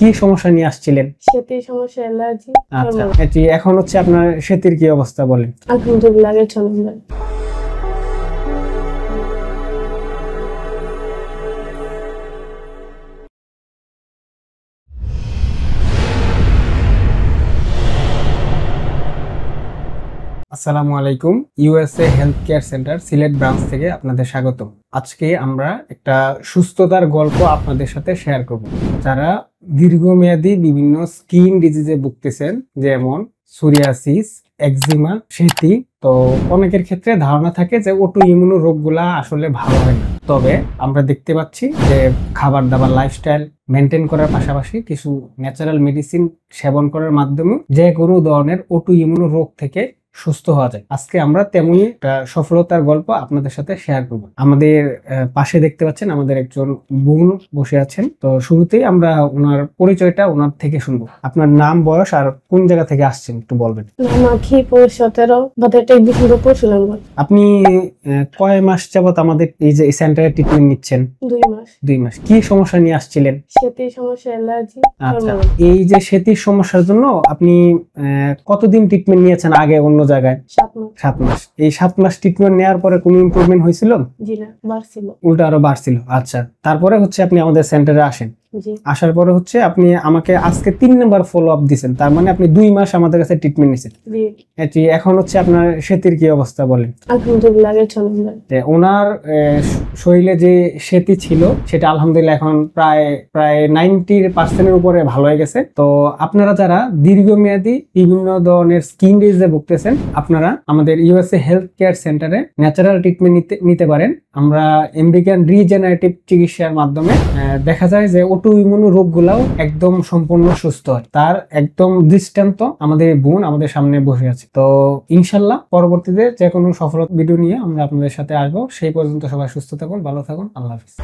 কি সমস্যা নিয়ে আসছিলেন? সেতির সমস্যা, অ্যালার্জি। আচ্ছা, এটি এখন হচ্ছে আপনার সেতির কি অবস্থা বলেন? আলহামদুলিল্লাহ, আগে চলুন। আসসালামু আলাইকুম। USA health care centre Sylhet branch থেকে আপনাদের স্বাগত। আজকে আমরা একটা সুস্থতার গল্প আপনাদের সাথে শেয়ার করব। যারা দীর্ঘমেয়াদী বিভিন্ন স্কিন ডিজিজে ভুগতেছেন, যেমন সোরিয়াসিস, একজিমা, সেতি। তো অনেকের ক্ষেত্রে ধারণা থাকে যে অটো ইমিউনো রোগগুলা আসলে ভালো হয় না। তবে আমরা দেখতে পাচ্ছি যে খাবার দাবার, লাইফস্টাইল মেনটেন করার পাশাপাশি কিছু ন্যাচারাল মেডিসিন সেবন করার মাধ্যমে যে কোনো ধরনের অটো ইমিউনো রোগ থেকে সুস্থ হওয়া যায়। আজকে আমরা তেমনই একটা সফলতার গল্প আপনাদের সাথে শেয়ার করব। আমাদের পাশে দেখতে পাচ্ছেন আমাদের একজন বোন বসে আছেন। তো শুরুতেই আমরা ওনার পরিচয়টা ওনার থেকে শুনবো। আপনার নাম, বয়স আর কোন জায়গা থেকে আসছেন একটু বলবেন। খিপুর 17 বাদেরটা বিষ্ণুপুর সুনামগঞ্জ। আপনি কয় মাস যাবত আমাদের এই যে সেন্টারে ট্রিটমেন্ট নিচ্ছেন? 2 মাস। 2 মাস। কি সমস্যা নিয়ে আসছিলেন? সেতির সমস্যা, অ্যালার্জি। আচ্ছা, এই যে সেতির সমস্যার জন্য আপনি কতদিন ট্রিটমেন্ট নিয়েছেন আগে অন্য জায়গায়? 7 মাস। 7 মাস। এই 7 মাস ট্রিটমেন্ট নেওয়ার পরে কোনো ইমপ্রুভমেন্ট হয়েছিল? জি না, বাড়ছিল। উল্টা আরো বাড়ছিল। আচ্ছা, তারপরে হচ্ছে আপনি আমাদের সেন্টারে আসেন। জি। আসার পরে হচ্ছে আপনি আমাকে আজকে 3 নাম্বার ফলো আপ দিয়েছেন। তার মানে আপনি 2 মাস আমাদের কাছে ট্রিটমেন্ট নিয়েছেন। জি। এটি এখন হচ্ছে আপনার সেতির কি অবস্থা বলেন? আলহামদুলিল্লাহ, আগে চলুন। ওনার শরীরে যে সেতি ছিল সেটা আলহামদুলিল্লাহ এখন প্রায় 90% উপরে ভালো হয়ে গেছে। তো আপনারা যারা দীর্ঘমেয়াদী বিভিন্ন ধরনের স্কিন ডিজিজে ভুগতেছেন, আপনারা আমাদের ইউএসএ হেলথ কেয়ার সেন্টারে ন্যাচারাল ট্রিটমেন্ট নিতে পারেন। আমরা আমেরিকান রিজেনারেটিভ চিকিৎসার মাধ্যমে দেখা যায় যে অটো ইমিউনো রোগগুলাও একদম সম্পূর্ণ সুস্থ হয়। তার একদম দৃষ্টান্ত আমাদের বোন আমাদের সামনে বসে আছে। তো ইনশাল্লাহ পরবর্তীতে যে কোনো সফল ভিডিও নিয়ে আমরা আপনাদের সাথে আসবো। সেই পর্যন্ত সবাই সুস্থ থাকুন, ভালো থাকুন। আল্লাহ হাফিজ।